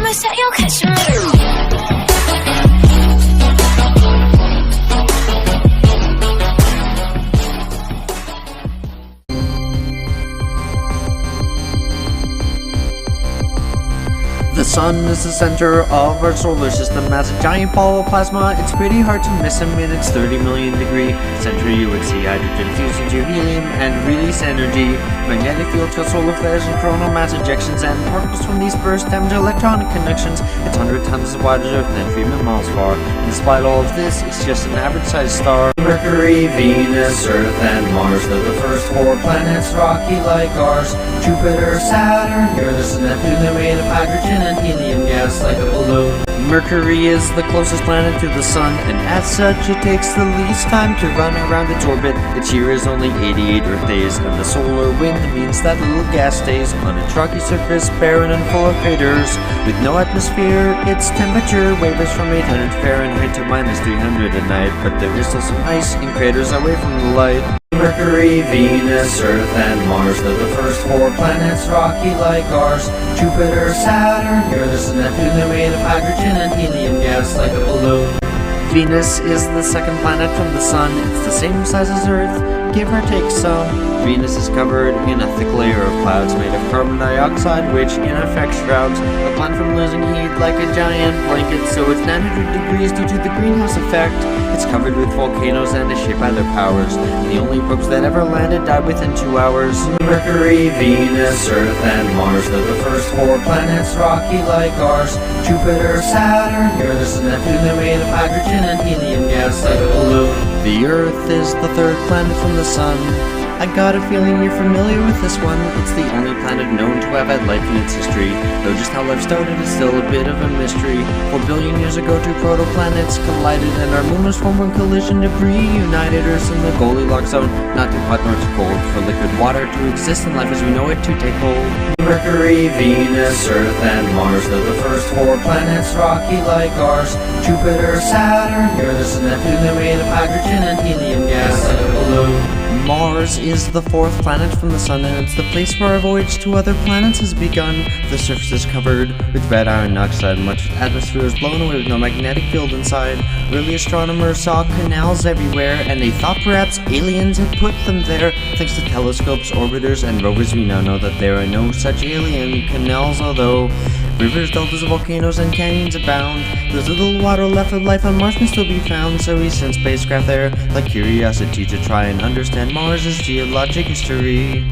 promise that you'll catch me. The sun is the center of our solar system. As a giant ball of plasma, it's pretty hard to miss him. In its 30 million degree center, you would see hydrogen fused into helium and release energy. Magnetic field to solar flares and coronal mass ejections, and particles from these bursts damage electronic connections. It's 100 times as wide as Earth and 3 million miles far. Despite all of this, it's just an average-sized star. Mercury, Venus, Earth, and Mars, they're the first 4 planets, rocky like ours. Jupiter, Saturn, Uranus, and Neptune, they're made of hydrogen and helium gas like a balloon. Mercury is the closest planet to the sun, and as such it takes the least time to run around its orbit. Its year is only 88 Earth days, and the solar wind means that little gas stays on its rocky surface, barren and full of craters. With no atmosphere, its temperature wavers from 800 Fahrenheit to -300 at night, but there is still some ice in craters away from the light. Mercury, Venus, Earth, and Mars, they're the first 4 planets, rocky like ours. Jupiter, Saturn, Uranus, and Neptune, they're made of hydrogen and helium gas like a balloon. Venus is the second planet from the sun. It's the same size as Earth, give or take some. Venus is covered in a thick layer of clouds made of carbon dioxide, which in effect shrouds the planet from losing heat like a giant blanket, so it's 900 degrees due to the greenhouse effect. It's covered with volcanoes and is shaped by their powers. The only probes that ever landed died within 2 hours. Mercury, Venus, Earth, and Mars, they're the first 4 planets, rocky like ours. Jupiter, Saturn, Uranus, and Neptune, they're made of hydrogen and helium gas like a balloon. The Earth is the 3rd planet from the sun. I got a feeling you're familiar with this one. It's the only planet known to have had life in its history, though just how life started is still a bit of a mystery. 4 billion years ago, 2 protoplanets collided, and our moon was formed when collision debris united Earth in the Goldilocks zone, not too hot nor too cold for liquid water to exist and life as we know it to take hold. Mercury, Venus, Earth, and Mars, they're the first 4 planets, rocky like ours. Jupiter, Saturn, Uranus, and Neptune, they're made of hydrogen and helium gas like a balloon. Mars is the 4th planet from the sun, and it's the place where our voyage to other planets has begun. The surface is covered with red iron oxide, much atmosphere is blown away with no magnetic field inside. Early astronomers saw canals everywhere, and they thought perhaps aliens had put them there. Thanks to telescopes, orbiters, and rovers, we now know that there are no such alien canals, although rivers, deltas, volcanoes, and canyons abound. There's little water left of life on Mars can still be found, so we sent spacecraft there like Curiosity to try and understand Mars' geologic history.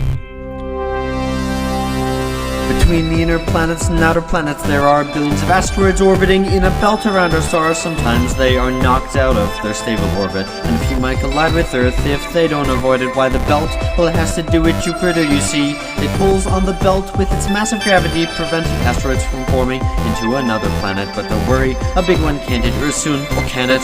Between the inner planets and outer planets, there are billions of asteroids orbiting in a belt around our stars. Sometimes they are knocked out of their stable orbit, and a few might collide with Earth if they don't avoid it. Why the belt? Well, it has to do with Jupiter, you see. It pulls on the belt with its massive gravity, preventing asteroids from forming into another planet. But don't worry, a big one can't hit Earth soon, or can it?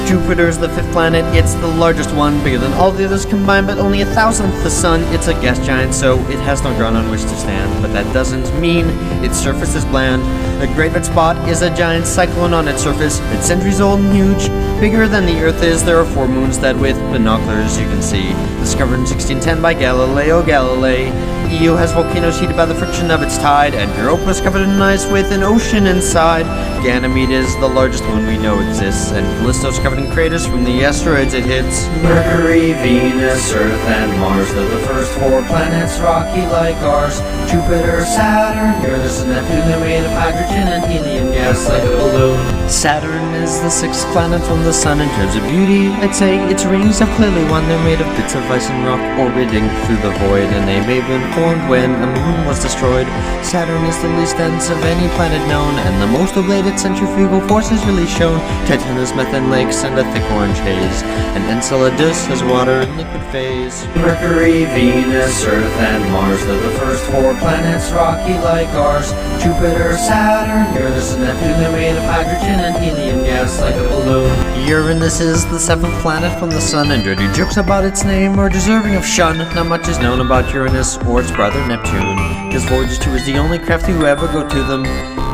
Jupiter's the 5th planet. It's the largest one, bigger than all the others combined, but only 1,000th the sun. It's a gas giant, so it has no ground on which to stand, but that doesn't mean its surface is bland. The Great Red Spot is a giant cyclone on its surface. It's centuries old and huge, bigger than the Earth is. There are 4 moons that with binoculars you can see. Discovered in 1610 by Galileo Galilei. Io has volcanoes heated by the friction of its tide, and Europa is covered in ice with an ocean inside. Ganymede is the largest moon we know exists, and Callisto is covered in craters from the asteroids it hits. Mercury, Venus, Earth, and Mars, they're the first 4 planets, rocky like ours. Jupiter, Saturn, Uranus, and Neptune, they're made of hydrogen and helium gas like a balloon. Saturn is the 6th planet from the sun. In terms of beauty, I'd say its rings have clearly won. They're made of bits of ice and rock orbiting through the void, and they may have been formed when a moon was destroyed. Saturn is the least dense of any planet known, and the most ablated centrifugal force is really shown. Titan has methane lakes and a thick orange haze, and Enceladus has water in liquid phase. Mercury, Venus, Earth, and Mars, they're the first 4 planets, rocky like ours. Jupiter, Saturn, Uranus, and Neptune, they're made of hydrogen and helium gas like a balloon. Uranus is the 7th planet from the sun, and dirty jokes about its name are deserving of shun. Not much is known about Uranus or its its brother Neptune. His voyages too is the only craft to ever go to them.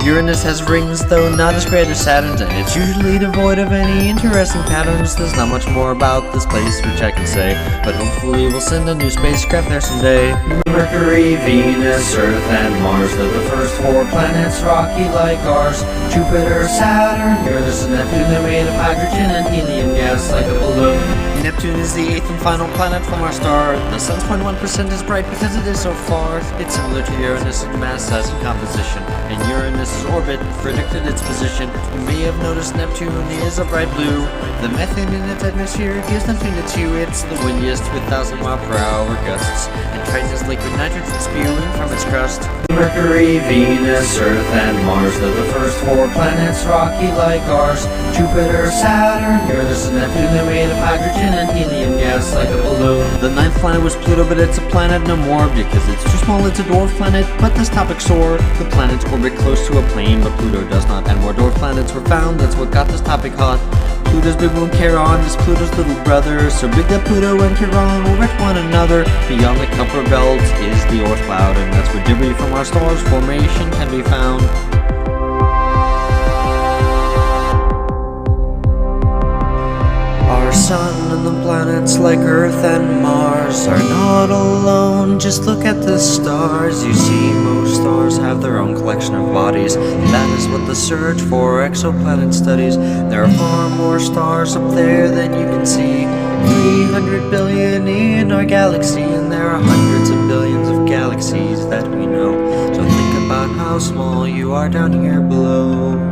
Uranus has rings, though not as great as Saturn's, and it's usually devoid of any interesting patterns. There's not much more about this place which I can say, but hopefully we'll send a new spacecraft there someday. Mercury, Venus, Earth, and Mars, they're the first 4 planets, rocky like ours. Jupiter, Saturn, Uranus, and Neptune, they're made of hydrogen and helium gas like a balloon. Neptune is the 8th and final planet from our star. The sun's 0.1% is bright because it is so far. It's similar to Uranus in mass, size, and composition, and Uranus's orbit predicted its position. You may have noticed Neptune is a bright blue. The methane in its atmosphere gives Neptune its hue. It's the windiest with 1,000-mile-per-hour gusts, and Triton is liquid nitrogen spewing from its crust. Mercury, Venus, Earth, and Mars, they're the first 4 planets, rocky like ours. Jupiter, Saturn, Uranus, and Neptune, they're made of hydrogen and helium gas like a balloon. The 9th planet was Pluto, but it's a planet no more because it's too small. It's a dwarf planet, but this topic sore. The planets orbit close to a plane, but Pluto does not, and more dwarf planets were found. That's what got this topic hot. Pluto's big moon Charon is Pluto's little brother, so big that Pluto and Charon orbit one another. Beyond the Kuiper belt is the Oort cloud, and that's where debris from our star's formation can be found. Our sun and the planets like Earth and Mars are not alone. Just look at the stars. You see, most stars have their own collection of bodies. That is what the search for exoplanet studies. There are far more stars up there than you can see. 300 billion in our galaxy, and there are hundreds of billions of galaxies that we know. So think about how small you are down here below.